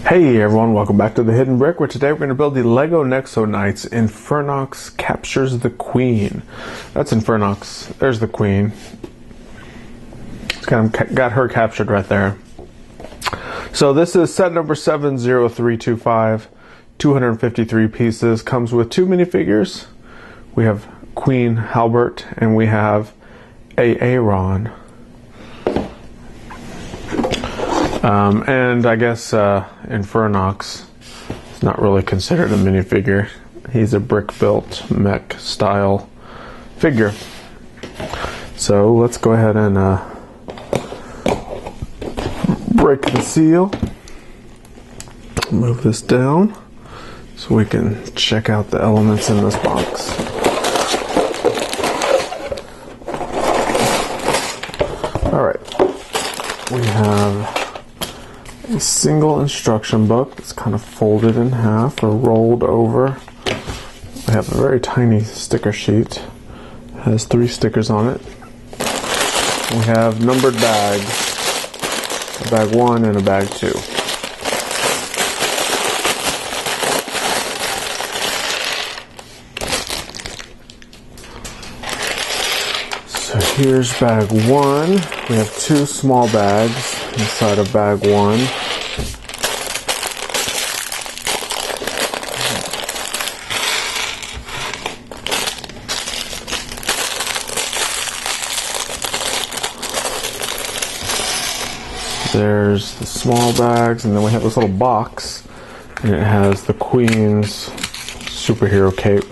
Hey everyone, welcome back to the Hidden Brick, where today we're going to build the Lego Nexo Knights. Infernox captures the Queen. That's Infernox. There's the Queen. It's kind of got her captured right there. So this is set number 70325, 253 pieces. Comes with two minifigures. We have Queen Halbert and we have Aaron. And I guess Infernox is not really considered a minifigure. He's a brick-built mech style figure. So let's go ahead and break the seal. Move this down so we can check out the elements in this box. Alright, we have a single instruction book that's kind of folded in half or rolled over. We have a very tiny sticker sheet. It has 3 stickers on it. We have numbered bags, a bag 1 and a bag 2. So here's bag 1. We have 2 small bags inside of bag 1. There's the small bags, and then we have this little box, and it has the Queen's superhero cape.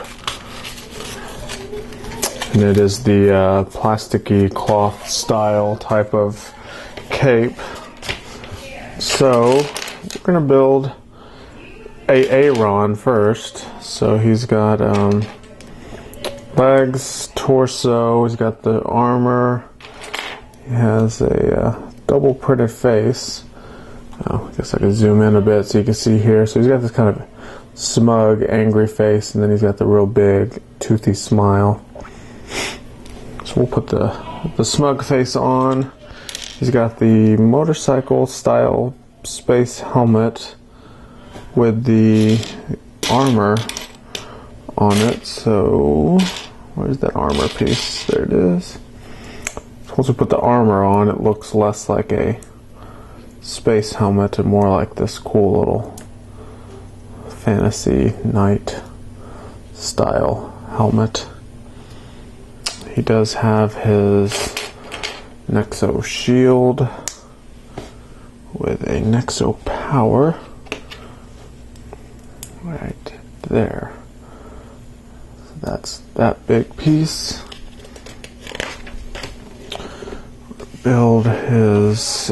And it is the plasticky cloth style type of cape. So we're going to build Aaron first. So he's got legs, torso, he's got the armor, he has a double printed face. Oh, I guess I can zoom in a bit so you can see here. So he's got this kind of smug, angry face, and then he's got the real big, toothy smile. So we'll put the smug face on. He's got the motorcycle style space helmet with the armor on it. So where's that armor piece? There it is. Once we put the armor on, it looks less like a space helmet and more like this cool little fantasy knight style helmet. He does have his Nexo shield with a Nexo power right there. So that's that big piece. Build his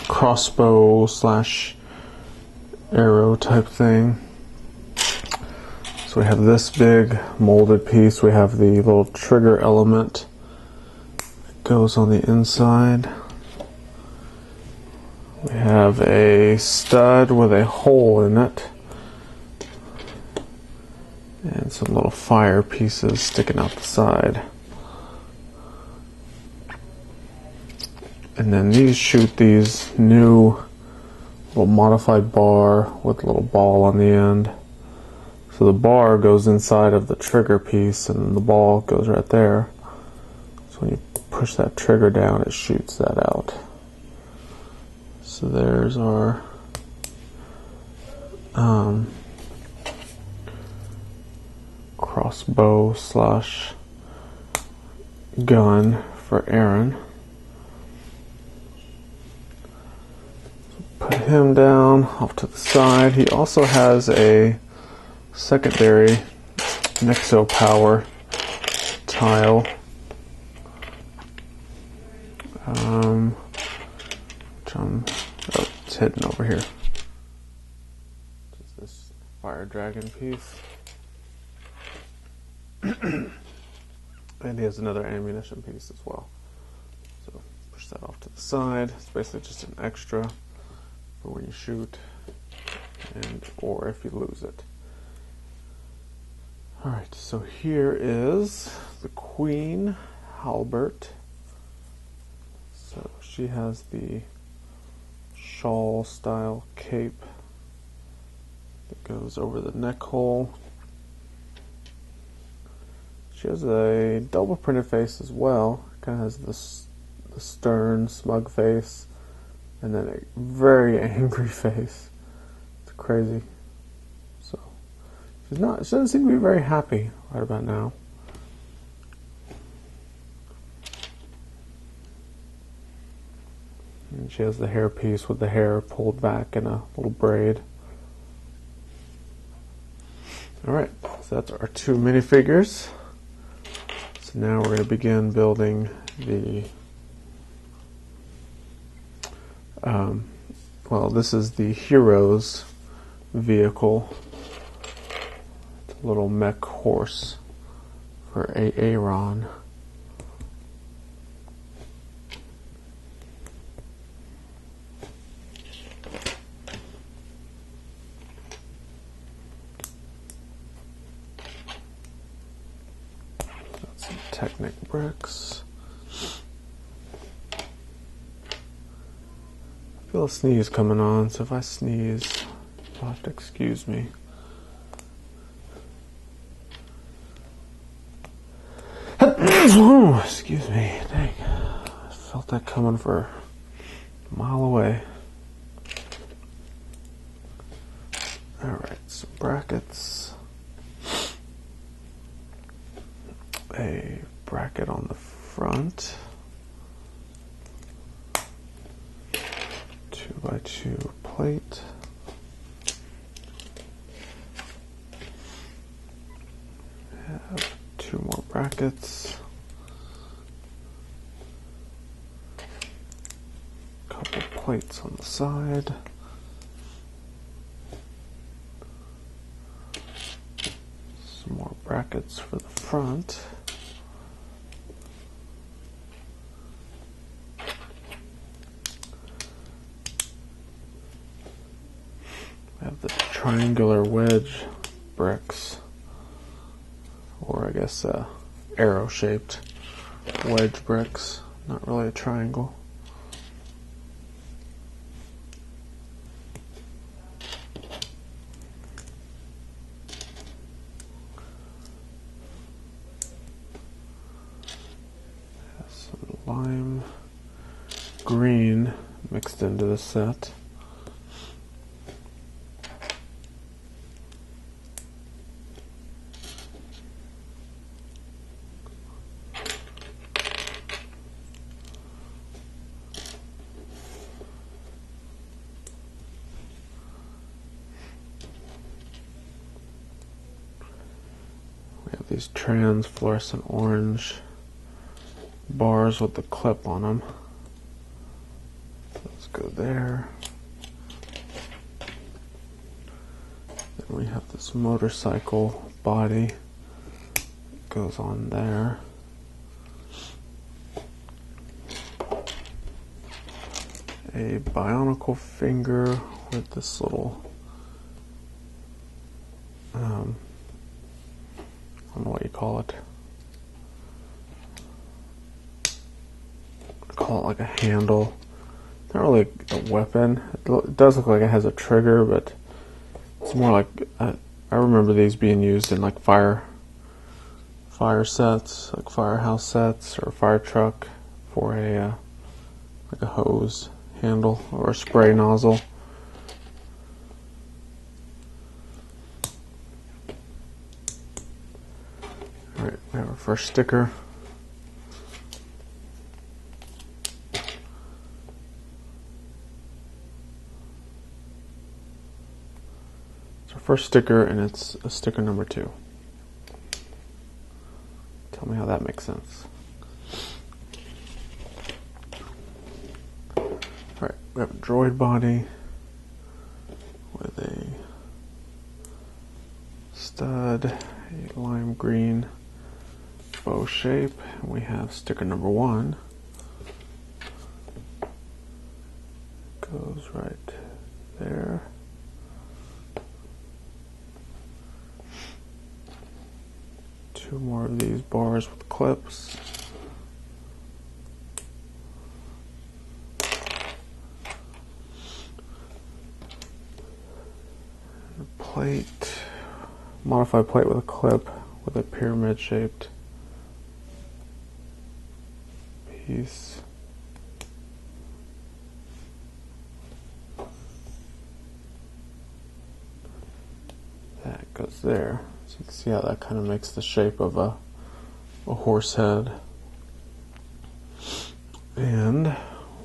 crossbow slash arrow type thing. So we have this big molded piece. We have the little trigger element that goes on the inside. We have a stud with a hole in it. And some little fire pieces sticking out the side. And then these shoot these new little modified bar with a little ball on the end. So the bar goes inside of the trigger piece and the ball goes right there. So when you push that trigger down, it shoots that out. So there's our crossbow slash gun for Aaron. Put him down off to the side. He also has a secondary Nexo power tile. It's hidden over here. Just this fire dragon piece. And he has another ammunition piece as well. So push that off to the side. It's basically just an extra for when you shoot and or if you lose it. Alright, so here is the Queen Halbert. So she has the shawl style cape that goes over the neck hole. She has a double printed face as well. Kind of has the stern, smug face, and then a very angry face. It's crazy. So she doesn't seem to be very happy right about now. And she has the hairpiece with the hair pulled back in a little braid. Alright, so that's our two minifigures. So now we're going to begin building the, well, this is the hero's vehicle. It's a little mech horse for Aaron. Technic bricks. I feel a sneeze coming on, so if I sneeze, you'll have to excuse me. Excuse me. Dang. I felt that coming for a mile away. Alright, some brackets. A bracket on the front, 2x2 plate, have two more brackets, couple plates on the side, some more brackets for the front. Have the triangular wedge bricks, or I guess arrow-shaped wedge bricks, not really a triangle. Has some lime green mixed into the set. We have these trans fluorescent orange bars with the clip on them. Let's go there. Then we have this motorcycle body that goes on there. A bionicle finger with this little I don't know what you call it. I call it like a handle. Not really a weapon. It does look like it has a trigger, but it's more like I remember these being used in like fire sets, like firehouse sets, or a fire truck for a like a hose handle or a spray nozzle. Alright, we have our first sticker. It's our first sticker, and it's a sticker number 2. Tell me how that makes sense. Alright, we have a droid body with a stud, a lime green bow shape, and we have sticker number 1. Goes right there. Two more of these bars with clips. plate, modified plate with a clip with a pyramid shaped piece. That goes there. So you can see how that kind of makes the shape of a horse head. And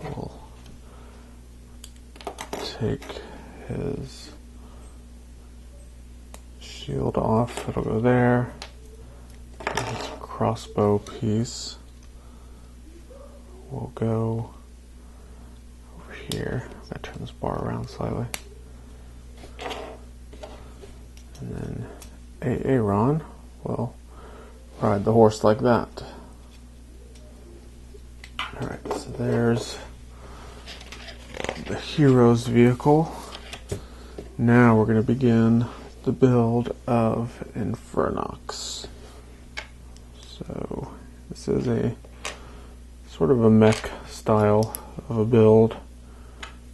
we'll take his shield off. It'll go there. His crossbow piece will go over here. I turn this bar around slightly. And then Aaron will ride the horse like that. Alright, so there's the hero's vehicle. Now we're going to begin the build of Infernox. So this is a sort of a mech style of a build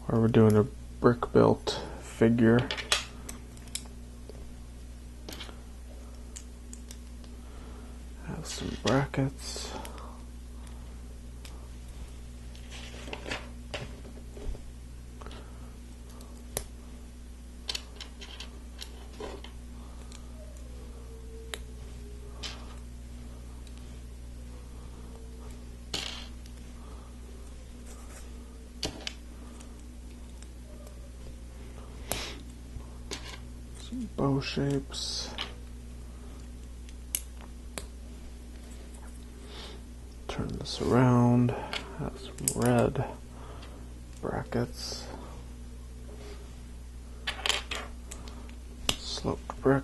where we're doing a brick built figure. Have some brackets. Some bow shapes. Turn this around, have some red brackets, sloped brick,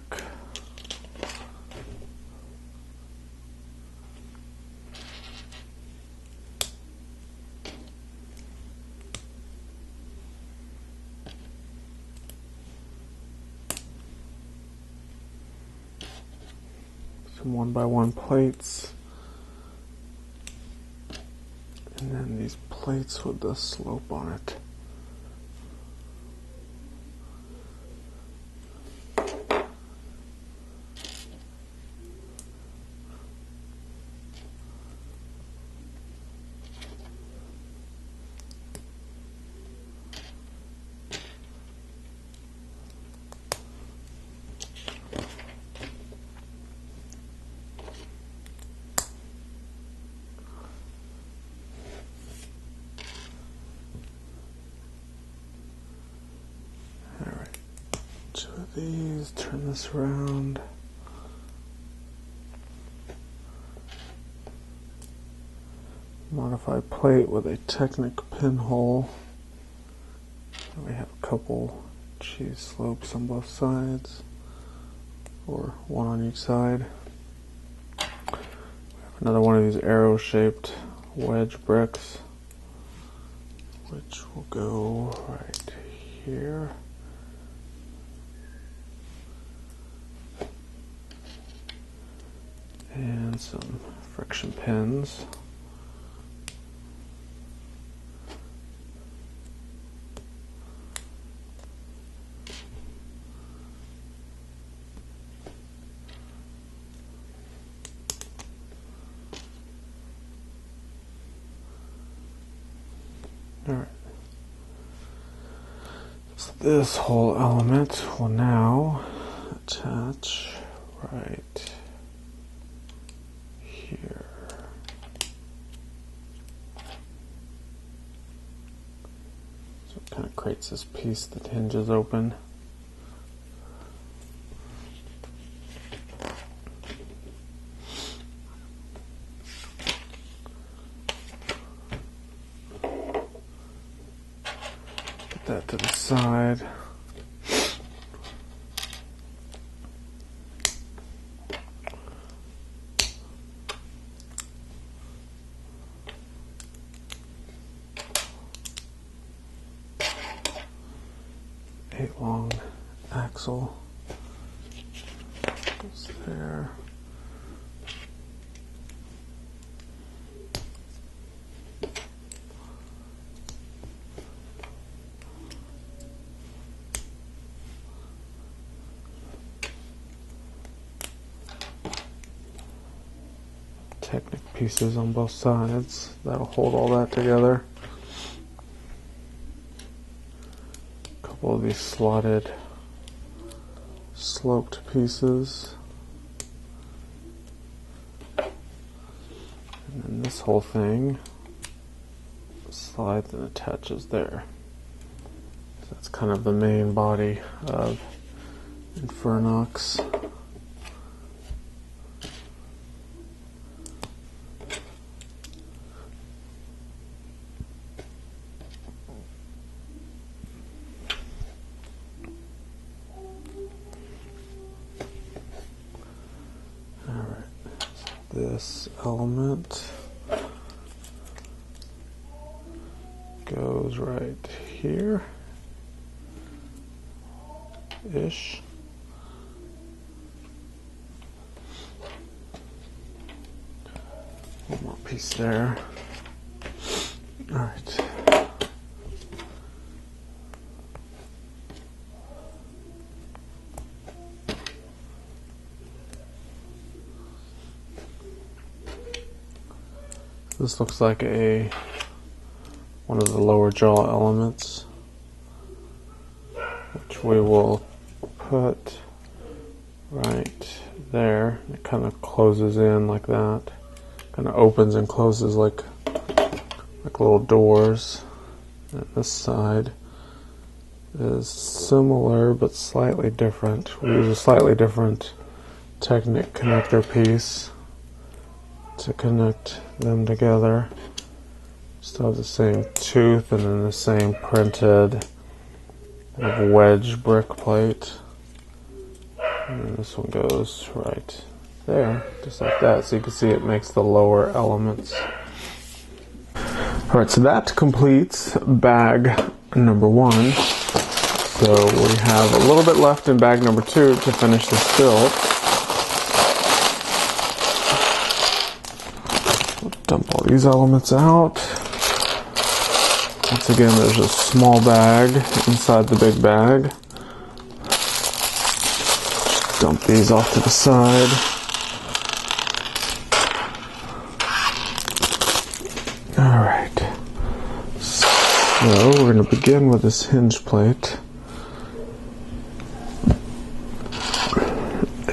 some 1x1 plates. And then these plates with the slope on it. Two of these, turn this around. Modified plate with a Technic pinhole. And we have a couple cheese slopes on both sides, or one on each side. We have another one of these arrow shaped wedge bricks, which will go right here. And some friction pins. Alright. So this whole element will now attach right here. So it kind of creates this piece that hinges open. Put that to the side. Long axle goes there. Technic pieces on both sides. That'll hold all that together. A couple of these slotted, sloped pieces. And then this whole thing slides and attaches there. So that's kind of the main body of Infernox. This element goes right here-ish. One more piece there. All right. This looks like one of the lower jaw elements, which we will put right there. It kind of closes in like that. Kind of opens and closes like little doors. And this side is similar but slightly different. We use a slightly different Technic connector piece to connect them together. Still have the same tooth and then the same printed wedge brick plate. And then this one goes right there, just like that. So you can see it makes the lower elements. Alright, so that completes bag number 1. So we have a little bit left in bag number 2 to finish this build. Dump all these elements out. Once again, there's a small bag inside the big bag. Just dump these off to the side. Alright. So we're going to begin with this hinge plate.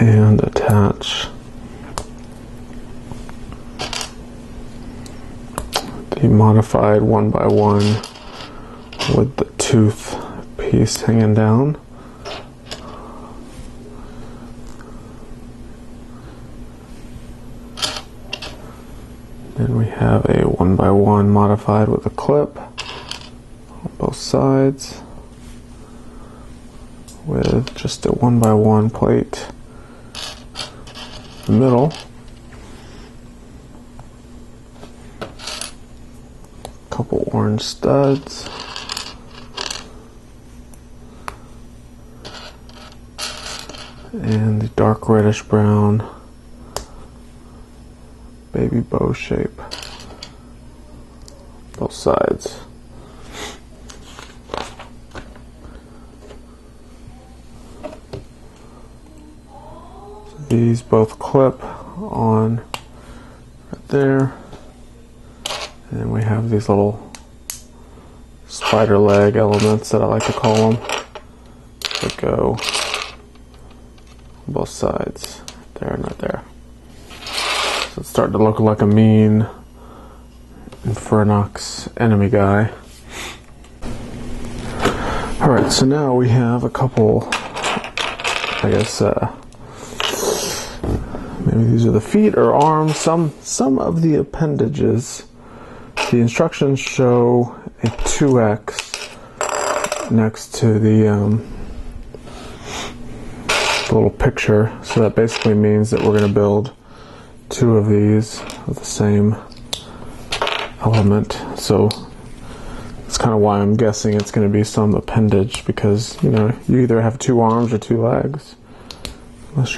And attach the modified 1x1 with the tooth piece hanging down. Then we have a 1x1 modified with a clip on both sides with just a 1x1 plate in the middle. Couple orange studs. And the dark reddish brown baby bow shape. Both sides. So these both clip on right there. And then we have these little spider leg elements that I like to call them that go on both sides, there and right there. So it's starting to look like a mean Infernox enemy guy. Alright, so now we have a couple, I guess, maybe these are the feet or arms, some of the appendages. The instructions show a 2X next to the little picture, so that basically means that we're going to build 2 of these of the same element. So that's kind of why I'm guessing it's going to be some appendage, because you know, you either have 2 arms or 2 legs, unless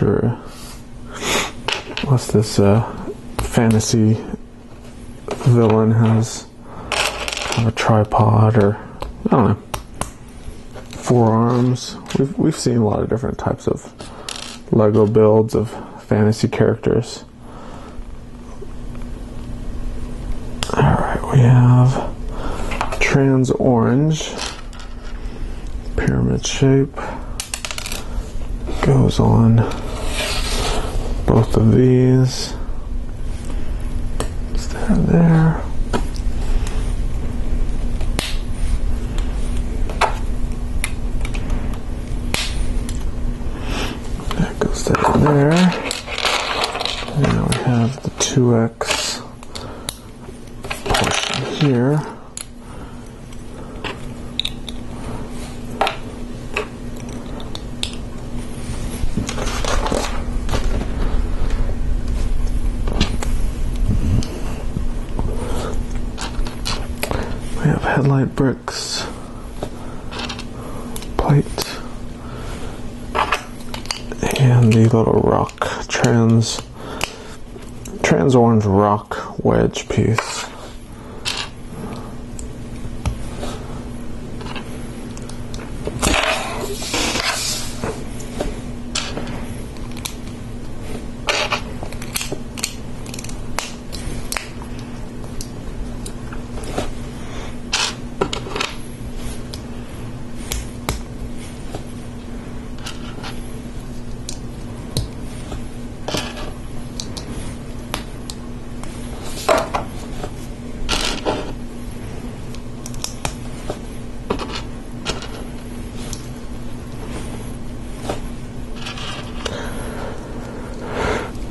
this fantasy villain has kind of a tripod, or I don't know, 4 arms. We've seen a lot of different types of Lego builds of fantasy characters. Alright, we have trans orange, pyramid shape, goes on both of these. Is that there? That goes down there. Now we have the 2x portion here. We have headlight bricks, plate, and the little rock trans orange rock wedge piece.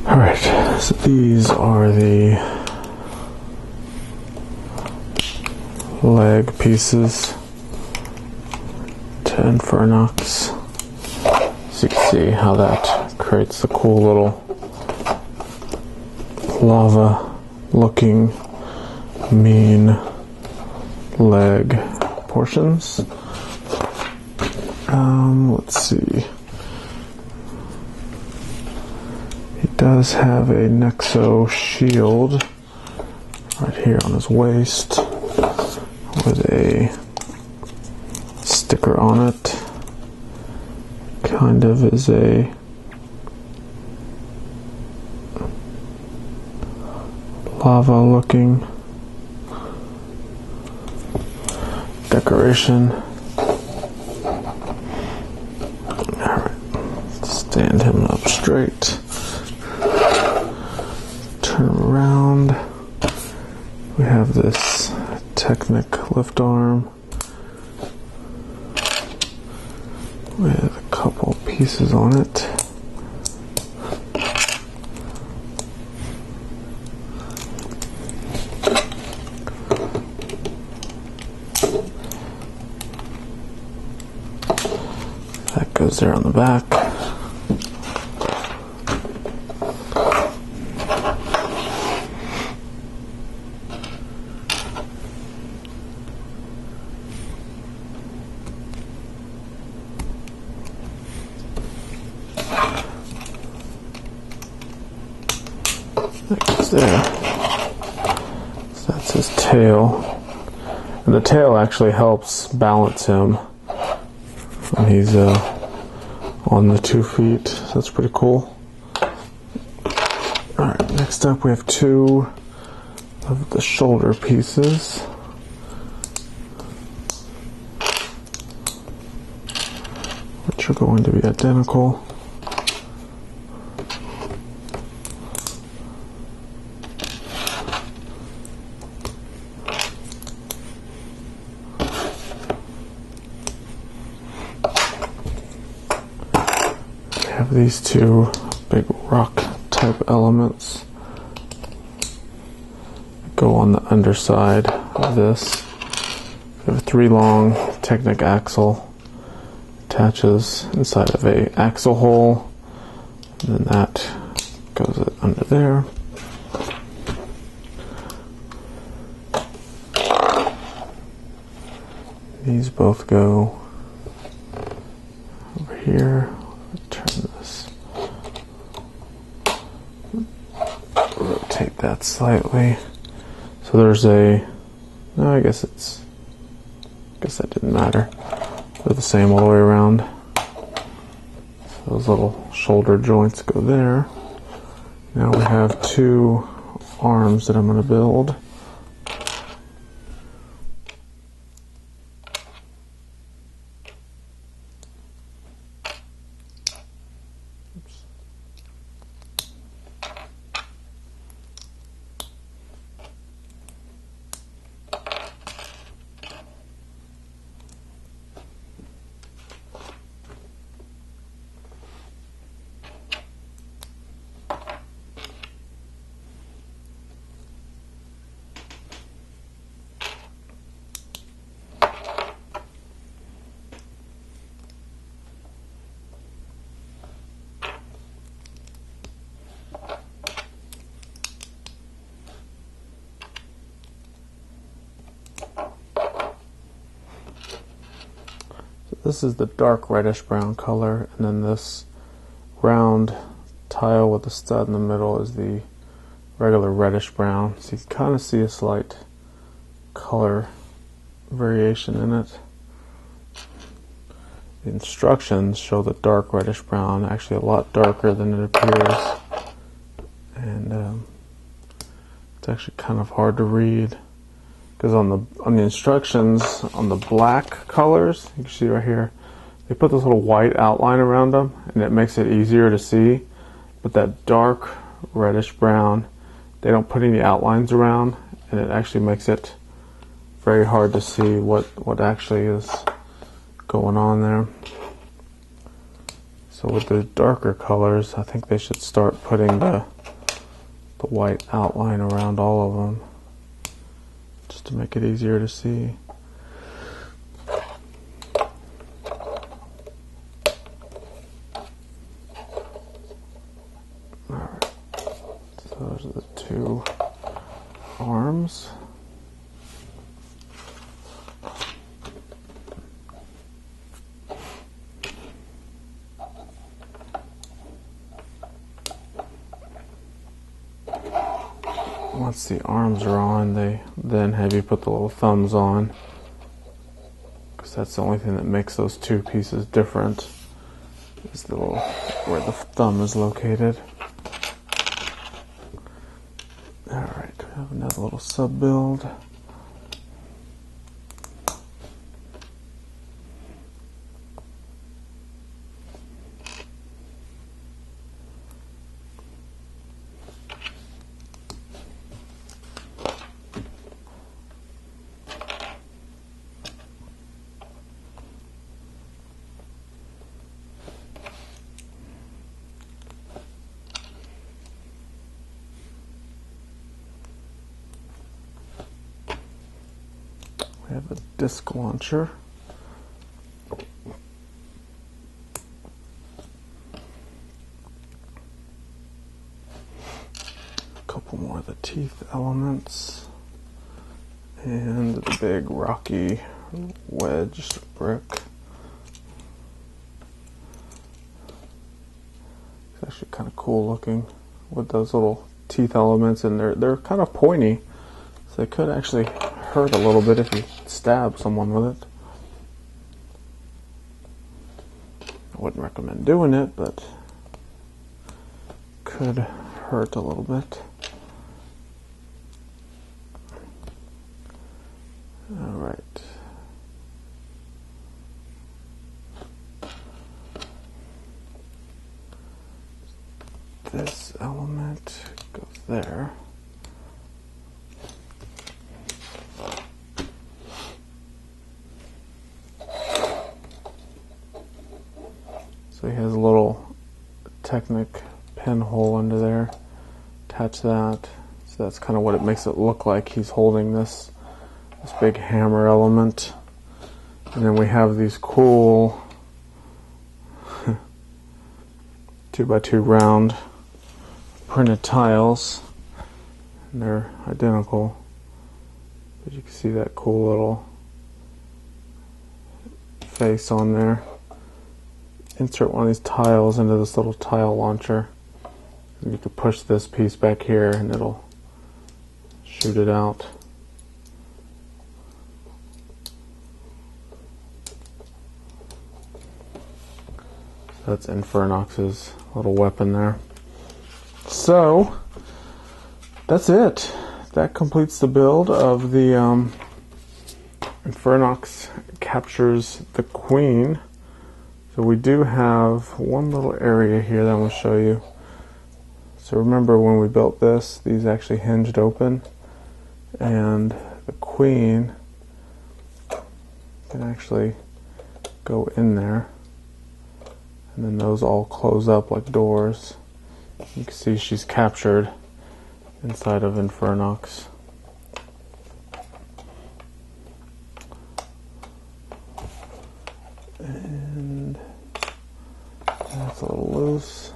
Alright, so these are the leg pieces to Infernox. So you can see how that creates the cool little lava looking mean leg portions. Let's see. Does have a Nexo shield right here on his waist with a sticker on it. Kind of is a lava looking decoration. Alright, stand him up straight. Turn around. We have this Technic lift arm with a couple pieces on it. That goes there on the back. There. So that's his tail. And the tail actually helps balance him when he's on the 2 feet. So that's pretty cool. Alright, next up we have 2 of the shoulder pieces. Which are going to be identical. Have these 2 big rock type elements go on the underside of this. We have a 3 long Technic axle, attaches inside of a axle hole, and then that goes under there. These both go over here. Turn this, rotate that slightly. So there's a, no, I guess that didn't matter. They're the same all the way around. So those little shoulder joints go there. Now we have 2 arms that I'm going to build. This is the dark reddish brown color, and then this round tile with the stud in the middle is the regular reddish brown. So you can kind of see a slight color variation in it. The instructions show the dark reddish brown, actually a lot darker than it appears, and it's actually kind of hard to read because on the instructions on the black colors, you can see right here, they put this little white outline around them, and it makes it easier to see. But that dark reddish brown, they don't put any outlines around, and it actually makes it very hard to see what actually is going on there. So with the darker colors, I think they should start putting the white outline around all of them, just to make it easier to see. Alright, so those are the two arms. Once the arms are on, they then have you put the little thumbs on, because that's the only thing that makes those two pieces different, is the little, where the thumb is located. Alright, we have another little sub build. We have a disc launcher. A couple more of the teeth elements. And the big rocky wedge brick. It's actually kind of cool looking with those little teeth elements, and they're kind of pointy, so they could actually hurt a little bit if you stab someone with it. I wouldn't recommend doing it, but could hurt a little bit. Alright. This element goes there. So he has a little Technic pinhole under there. Attach that. So that's kind of what it makes it look like. He's holding this big hammer element. And then we have these cool 2x2 round printed tiles. And they're identical. But you can see that cool little face on there. Insert one of these tiles into this little tile launcher. You can push this piece back here and it'll shoot it out. That's Infernox's little weapon there. So that's it. That completes the build of the Infernox captures the Queen. So we do have one little area here that I'm going to show you. So remember when we built this, these actually hinged open, and the Queen can actually go in there, and then those all close up like doors. You can see she's captured inside of Infernox. And that's a little loose.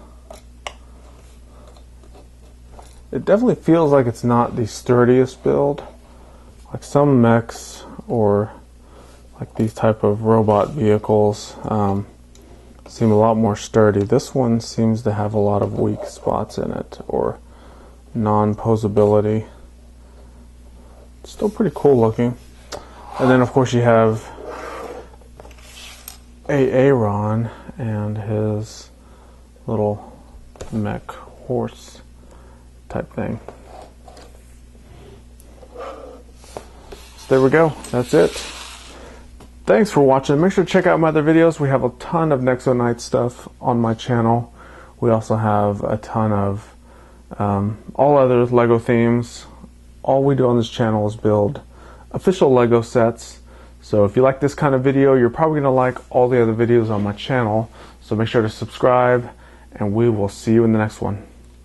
It definitely feels like it's not the sturdiest build. Like some mechs or like these type of robot vehicles seem a lot more sturdy. This one seems to have a lot of weak spots in it, or non-posability. Still pretty cool looking. And then of course you have Aaron and his little mech horse type thing. So there we go. That's it. Thanks for watching. Make sure to check out my other videos. We have a ton of Nexo Knight stuff on my channel. We also have a ton of all other LEGO themes. All we do on this channel is build official LEGO sets. So if you like this kind of video, you're probably going to like all the other videos on my channel. So make sure to subscribe, and we will see you in the next one.